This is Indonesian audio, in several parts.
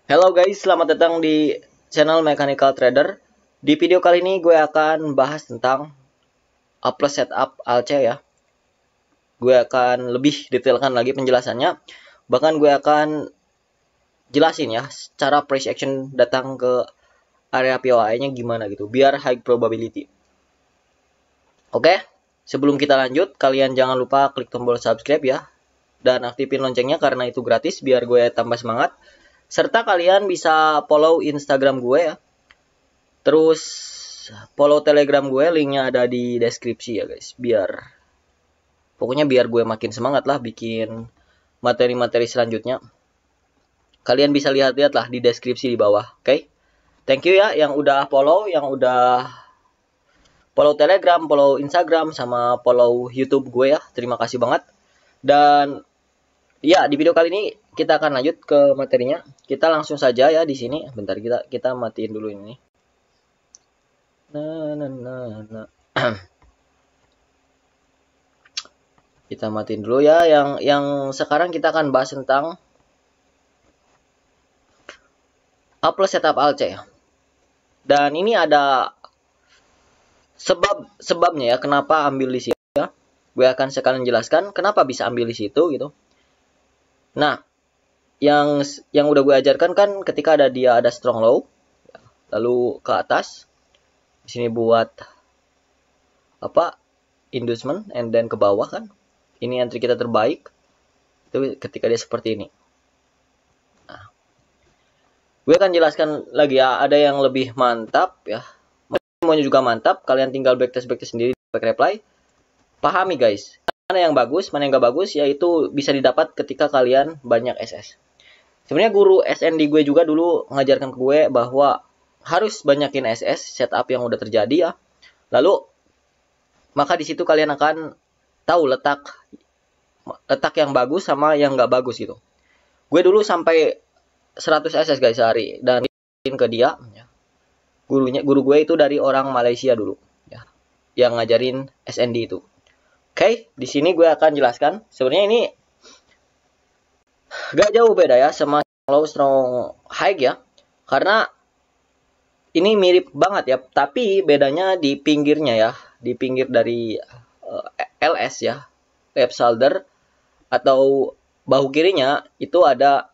Halo guys, selamat datang di channel Mechanical Trader. Di video kali ini gue akan bahas tentang A+ setup ALC ya. Gue akan lebih detailkan lagi penjelasannya. Bahkan gue akan jelasin ya cara price action datang ke area POI-nya gimana gitu, biar high probability. Oke, sebelum kita lanjut, kalian jangan lupa klik tombol subscribe ya. Dan aktifin loncengnya karena itu gratis biar gue tambah semangat. Serta kalian bisa follow Instagram gue ya. Terus follow Telegram gue, linknya ada di deskripsi ya guys. Pokoknya biar gue makin semangat lah bikin materi-materi selanjutnya. Kalian bisa lihat-lihat lah di deskripsi di bawah, oke? Thank you ya yang udah follow, yang udah follow Telegram, follow Instagram, sama follow YouTube gue ya. Terima kasih banget. Dan ya, di video kali ini kita akan lanjut ke materinya. Kita langsung saja ya di sini. Bentar, kita matiin dulu ini. Kita matiin dulu ya. Yang sekarang kita akan bahas tentang A+ setup ALC ya. Dan ini ada sebabnya ya kenapa ambil di situ ya. Gue akan sekalian jelaskan kenapa bisa ambil di situ gitu. Nah, yang udah gue ajarkan kan ketika dia ada strong low, lalu ke atas, di sini buat apa? Inducement, and then ke bawah kan. Ini entry kita terbaik. Itu ketika dia seperti ini. Nah, gue akan jelaskan lagi ya, ada yang lebih mantap ya. Semuanya juga mantap, kalian tinggal backtest sendiri, back reply. Pahami guys, mana yang bagus, mana yang gak bagus, yaitu bisa didapat ketika kalian banyak SS. Sebenarnya guru SND gue juga dulu ngajarkan ke gue bahwa harus banyakin SS, setup yang udah terjadi ya. Lalu, maka di situ kalian akan tahu letak yang bagus sama yang gak bagus gitu. Gue dulu sampai 100 SS guys sehari, dan ke dia ya. Guru gue itu dari orang Malaysia dulu ya, yang ngajarin SND itu. Oke, di sini gue akan jelaskan. Sebenarnya ini gak jauh beda ya sama low strong high ya, karena ini mirip banget ya, tapi bedanya di pinggirnya ya, di pinggir dari LS ya, left shoulder atau bahu kirinya itu ada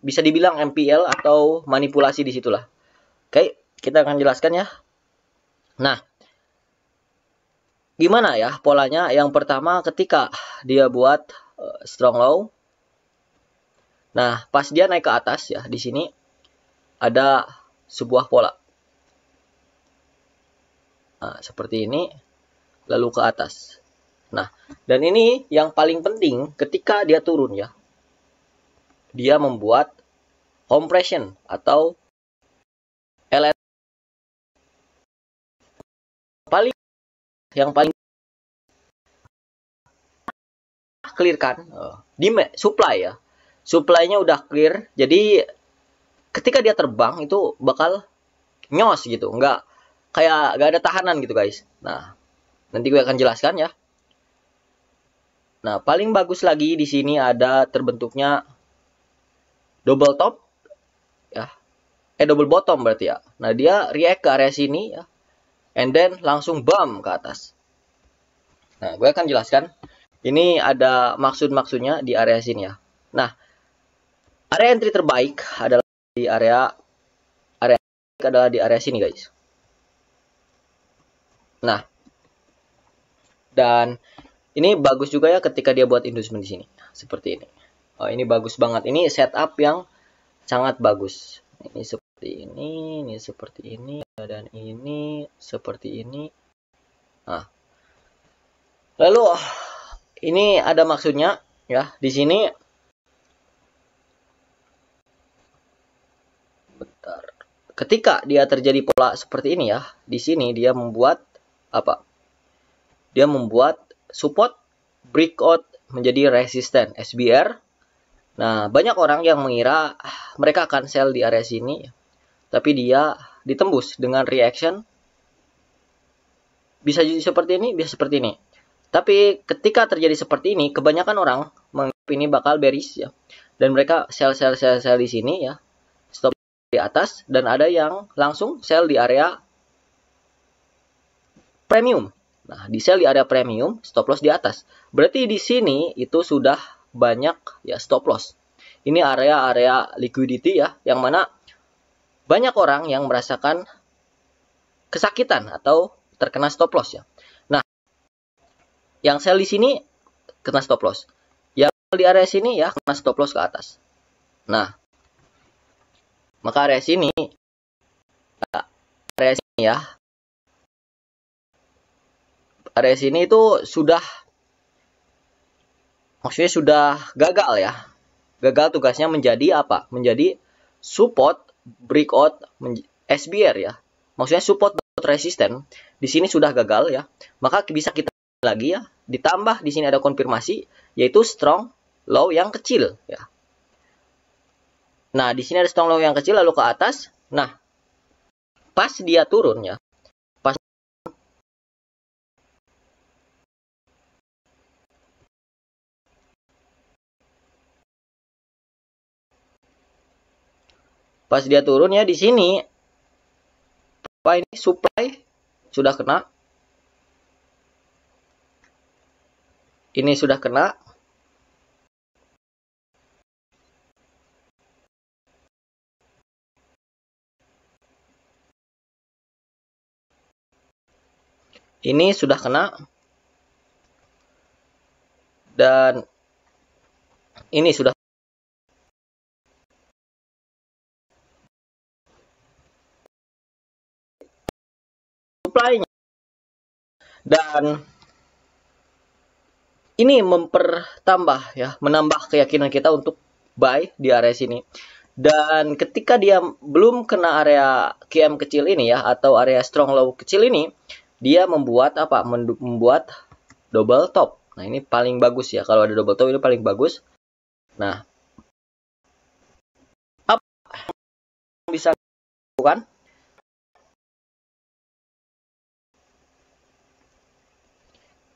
bisa dibilang MPL atau manipulasi di situlah. Oke, kita akan jelaskan ya. Nah, gimana ya polanya? Yang pertama ketika dia buat strong low. Nah, pas dia naik ke atas ya, di sini ada sebuah pola. Nah, seperti ini, lalu ke atas. Nah, dan ini yang paling penting ketika dia turun ya. Dia membuat compression atau LS. Yang paling clear kan di supply ya. Supply-nya udah clear, jadi ketika dia terbang itu bakal nyos gitu, nggak ada tahanan gitu guys. Nah, nanti gue akan jelaskan ya. Nah, paling bagus lagi di sini ada terbentuknya double top ya. Double bottom berarti ya. Nah, dia react ke area sini ya. And then langsung bam ke atas. Nah, gue akan jelaskan. Ini ada maksud-maksudnya di area sini ya. Nah, area entry terbaik adalah di area sini guys. Nah, dan ini bagus juga ya ketika dia buat inducement di sini seperti ini. Oh, ini bagus banget. Ini setup yang sangat bagus. Ini seperti ini seperti ini, dan ini seperti ini. Nah, lalu ini ada maksudnya ya di sini. Bentar. Ketika dia terjadi pola seperti ini ya, di sini dia membuat apa? Dia membuat support breakout menjadi resisten SBR. Nah, banyak orang yang mengira mereka akan sell di area sini, tapi dia ditembus dengan reaction. Bisa jadi seperti ini, bisa seperti ini. Tapi ketika terjadi seperti ini, kebanyakan orang menganggap ini bakal bearish ya. dan mereka sell di sini ya, stop di atas, dan ada yang langsung sell di area premium. Nah, di sell di area premium, stop loss di atas. Berarti di sini itu sudah banyak ya stop loss. Ini area-area liquidity ya, yang mana banyak orang yang merasakan kesakitan atau terkena stop loss ya. Nah, yang sell di sini kena stop loss. Yang di area sini ya kena stop loss ke atas. Nah, maka area sini ya, area sini itu sudah, maksudnya sudah gagal ya. Gagal tugasnya menjadi apa? Menjadi support, breakout, SBR ya. Maksudnya support resisten. Di sini sudah gagal ya. Maka bisa kita lagi ya. Ditambah di sini ada konfirmasi, yaitu strong low yang kecil ya. Nah, di sini ada strong low yang kecil lalu ke atas. Nah, pas dia turun ya. Pas dia turun ya di sini, apa ini supply sudah kena. Ini sudah kena. Ini sudah kena. Dan ini sudah supply-nya. Dan ini mempertambah ya, menambah keyakinan kita untuk buy di area sini. Dan ketika dia belum kena area QM kecil ini ya, atau area strong low kecil ini, dia membuat apa? Membuat double top. Nah, ini paling bagus ya. Kalau ada double top ini paling bagus. Nah, apa yang bisa dilakukan?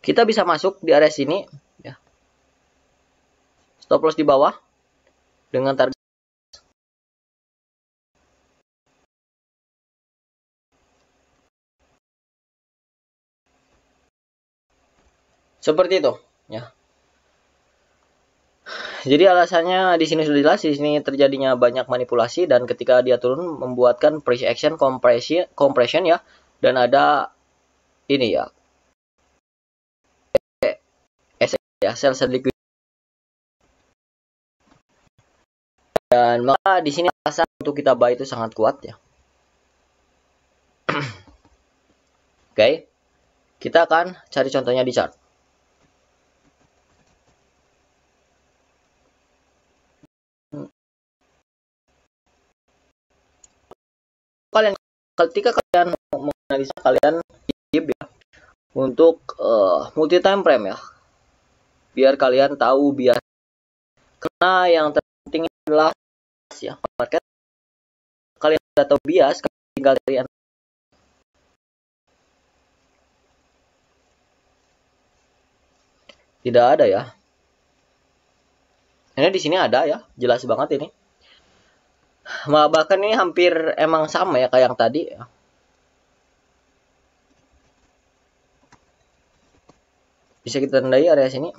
Kita bisa masuk di area sini ya. Stop loss di bawah dengan target seperti itu ya. Jadi alasannya di sini sudah jelas, di sini terjadinya banyak manipulasi dan ketika dia turun membuatkan price action compression ya, dan ada ini ya. Ya, sell liquid. Dan maka di sini alasan untuk kita buy itu sangat kuat ya. Oke. Kita akan cari contohnya di chart. Ketika kalian menganalisa, kalian wajib ya untuk multi time frame ya. Biar kalian tahu bias. Karena yang terpenting adalah ya, market. Kalian sudah tahu bias, tinggal kalian tidak ada ya. Ini di sini ada ya, jelas banget ini. Bahkan ini hampir emang sama ya kayak yang tadi ya. Bisa kita tandai area sini.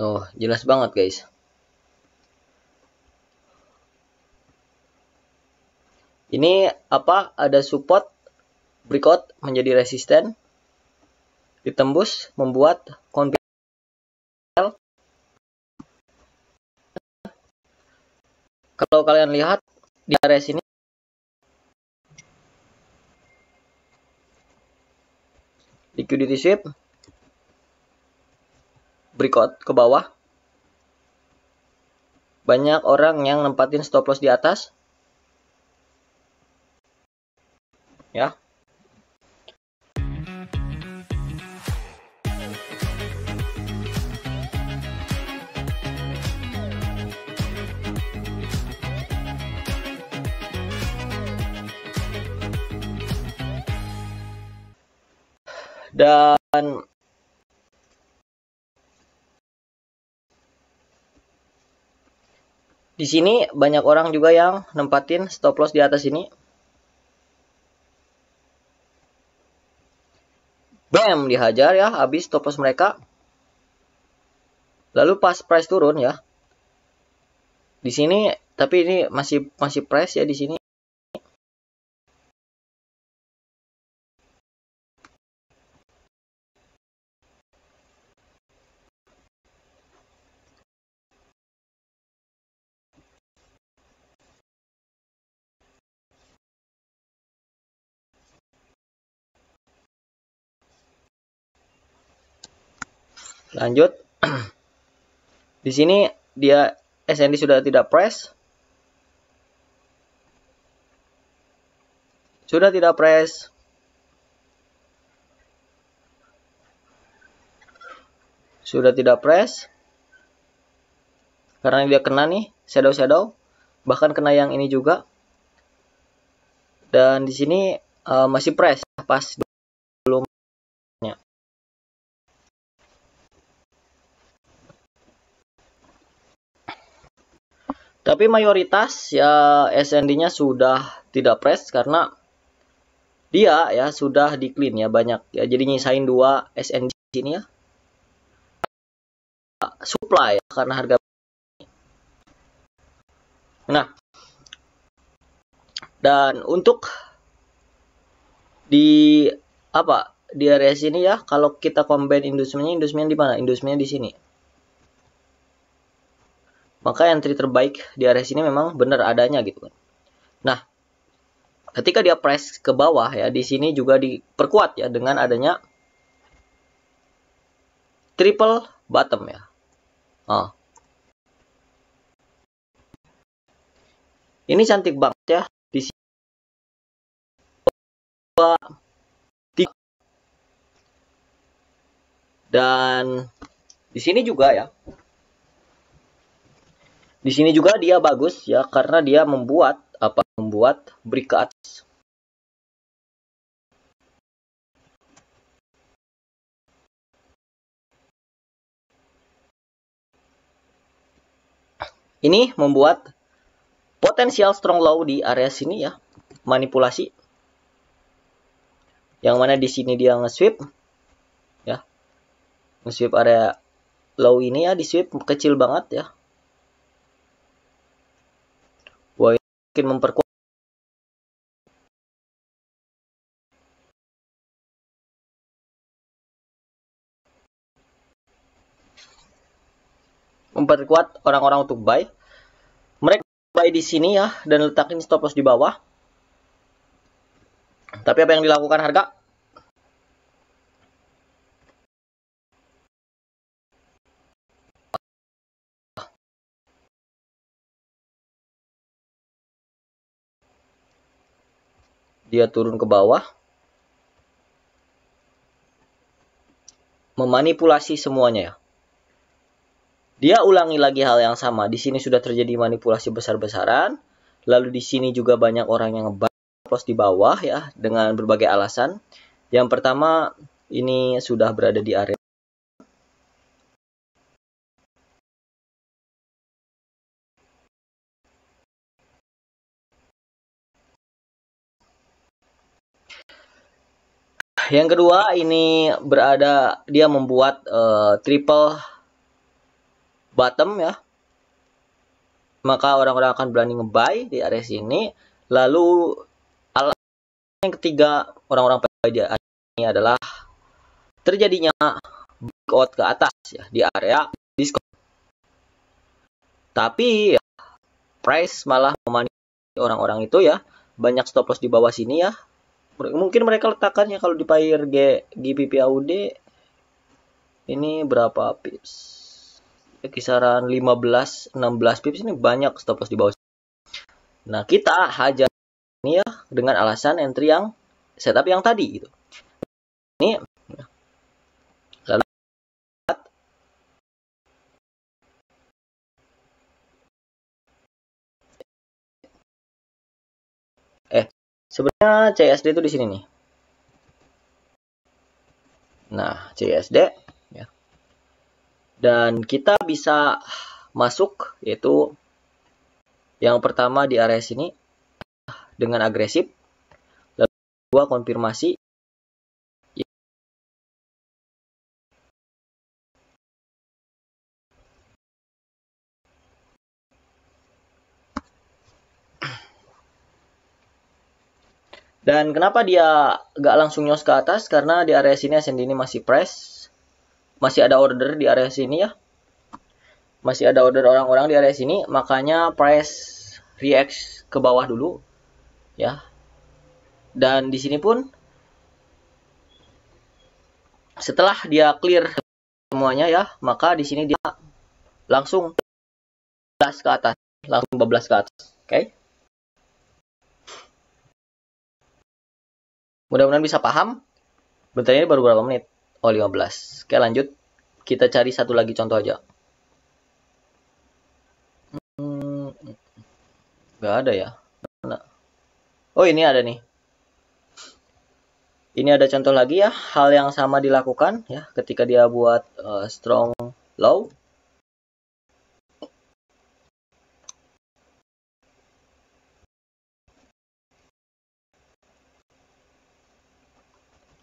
Oh, jelas banget guys. Ini apa? Ada support, breakout menjadi resisten, ditembus, membuat confirmation. Kalau kalian lihat di area sini, liquidity sweep, breakout ke bawah. Banyak orang yang nempatin stop loss di atas. Ya. Dan di sini banyak orang juga yang nempatin stop loss di atas ini. Bam, dihajar ya, habis stop loss mereka. Lalu pas price turun ya. Di sini tapi ini masih price ya di sini. Lanjut. Di sini dia SND sudah tidak press. Sudah tidak press. Sudah tidak press. Karena dia kena nih shadow. Bahkan kena yang ini juga. Dan di sini masih press pas belum. Tapi mayoritas ya SND-nya sudah tidak press karena dia ya sudah di clean ya banyak ya, jadi nyisain 2 SND di sini ya. Supply ya, karena harga. Nah, dan untuk di di area sini ya, kalau kita combine industrinya di mana? Industrinya di sini. Maka entry terbaik di area sini memang benar adanya gitu kan. Nah, ketika dia press ke bawah ya, di sini juga diperkuat ya dengan adanya triple bottom ya. Ini cantik banget ya di sini. Dan di sini juga ya. Di sini juga dia bagus ya karena dia membuat break ke atas. Ini membuat potensial strong low di area sini ya, manipulasi. Yang mana di sini dia nge-sweep ya. Nge-sweep area low ini ya, di-sweep kecil banget ya. Wah, mungkin memperkuat. Memperkuat orang-orang untuk buy. Mereka buy di sini ya dan letakin stop loss di bawah. Tapi apa yang dilakukan harga? Dia turun ke bawah. Memanipulasi semuanya ya. Dia ulangi lagi hal yang sama. Di sini sudah terjadi manipulasi besar-besaran. Lalu di sini juga banyak orang yang nge-buy stop di bawah ya dengan berbagai alasan. Yang pertama, ini sudah berada di area yang kedua, ini dia membuat triple bottom ya. Maka orang-orang akan berani nge-buy di area sini. Lalu yang ketiga, orang-orang buy di area ini adalah terjadinya breakout ke atas ya di area diskon. Tapi ya, price malah memanipulasi orang-orang itu ya. Banyak stop loss di bawah sini ya. Mungkin mereka letakkannya kalau di pair GBP AUD ini berapa pips? Kisaran 15-16 pips, ini banyak stop loss di bawah. Nah, kita hajar ini ya dengan alasan entry yang setup yang tadi gitu. Ini lalu sebenarnya CSD itu di sini nih. Nah, CSD ya. Dan kita bisa masuk, yaitu yang pertama di area sini dengan agresif, lalu kedua konfirmasi. Dan kenapa dia gak langsung nyos ke atas? Karena di area sini SND ini masih press. Masih ada order di area sini ya. Masih ada order orang-orang di area sini. Makanya price react ke bawah dulu. Ya. Dan di sini pun setelah dia clear semuanya ya. Maka di sini dia langsung bablas ke atas. Langsung bablas ke atas. Oke. Mudah-mudahan bisa paham. Bentar, ini baru berapa menit? Oh, 15. Oke, lanjut. Kita cari satu lagi contoh aja. Gak ada ya. Oh, ini ada nih. Ini ada contoh lagi ya. Hal yang sama dilakukan ya ketika dia buat strong low.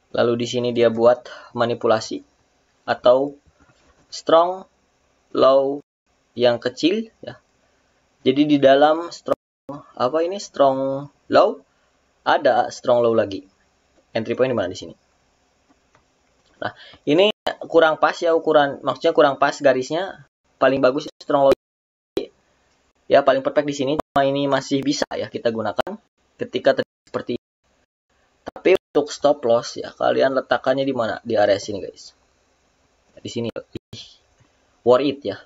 Lalu di sini dia buat manipulasi atau strong low yang kecil ya. Jadi di dalam strong low ada strong low lagi. Entry point di mana di sini? Nah, ini kurang pas ya ukuran, maksudnya kurang pas garisnya. Paling bagus strong low ya, paling perfect di sini. Cuma ini masih bisa ya kita gunakan ketika seperti ini. Tapi untuk stop loss ya kalian letakkannya di mana? Di area sini guys. Di sini. Worth it ya.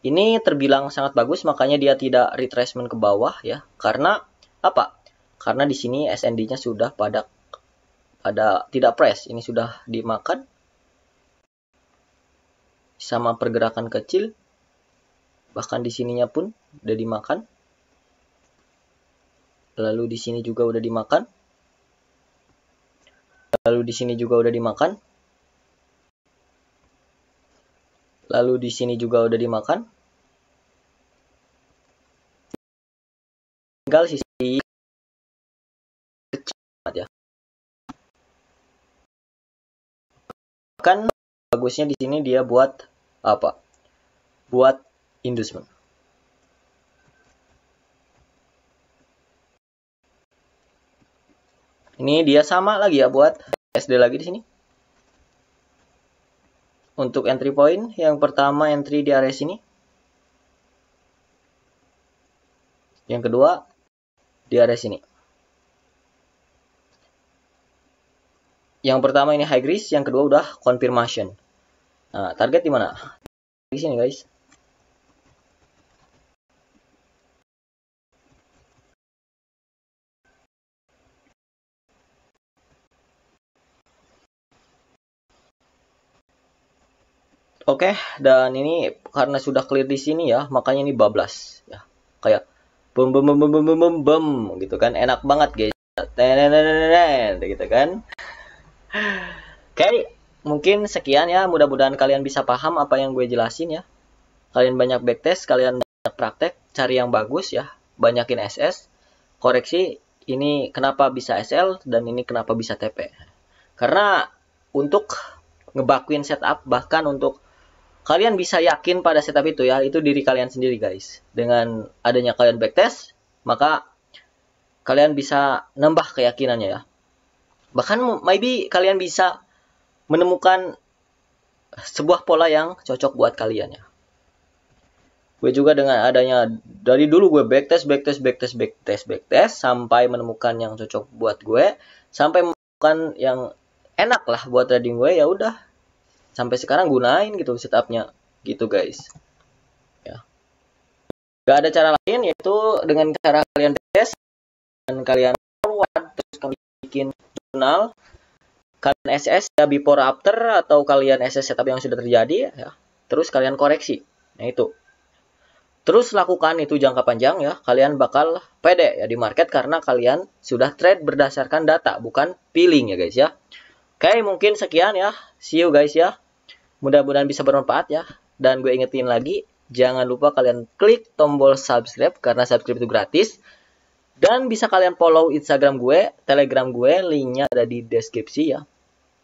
Ini terbilang sangat bagus, makanya dia tidak retracement ke bawah ya. Karena apa? Karena di sini SND-nya sudah pada tidak press. Ini sudah dimakan sama pergerakan kecil. Bahkan di sininya pun udah dimakan. Lalu di sini juga udah dimakan. Lalu di sini juga udah dimakan. Lalu di sini juga udah dimakan. Tinggal sisi kecil ya. Kan bagusnya di sini dia buat apa? Buat inducement. Ini dia sama lagi ya buat SD lagi di sini. Untuk entry point, yang pertama entry di area sini. Yang kedua di area sini. Yang pertama ini high risk, yang kedua udah confirmation. Nah, target di mana? Di sini guys. Oke, dan ini karena sudah clear di sini ya, makanya ini bablas ya. Kayak bum bum bum bum bum bum bum gitu kan, enak banget guys. Gitu kan. Oke, mungkin sekian ya. Mudah-mudahan kalian bisa paham apa yang gue jelasin ya. Kalian banyak backtest, kalian banyak praktek, cari yang bagus ya. Banyakin SS, koreksi ini kenapa bisa SL dan ini kenapa bisa TP. Karena untuk ngebakuin setup, bahkan untuk kalian bisa yakin pada setup itu ya, itu diri kalian sendiri guys. Dengan adanya kalian backtest, maka kalian bisa nambah keyakinannya ya. Bahkan maybe kalian bisa menemukan sebuah pola yang cocok buat kalian ya. Gue juga dengan adanya dari dulu gue backtest sampai menemukan yang cocok buat gue, sampai menemukan yang enak lah buat trading gue, ya udah sampai sekarang gunain gitu setupnya gitu guys ya. Gak ada cara lain yaitu dengan cara kalian test dan kalian forward, terus kalian bikin jurnal, kalian SS ya before after, atau kalian SS setup yang sudah terjadi ya, terus kalian koreksi. Nah itu terus lakukan itu jangka panjang ya, kalian bakal pede ya di market karena kalian sudah trade berdasarkan data bukan feeling ya guys ya. Oke, mungkin sekian ya. See you guys ya. Mudah-mudahan bisa bermanfaat ya. Dan gue ingetin lagi, jangan lupa kalian klik tombol subscribe karena subscribe itu gratis. Dan bisa kalian follow Instagram gue, Telegram gue, linknya ada di deskripsi ya.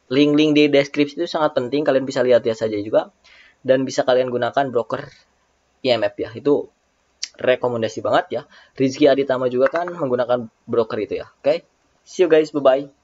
Link-link di deskripsi itu sangat penting, kalian bisa lihat saja juga. Dan bisa kalian gunakan broker IMF ya, itu rekomendasi banget ya. Rizky Aditama juga kan menggunakan broker itu ya. Oke, see you guys, bye-bye.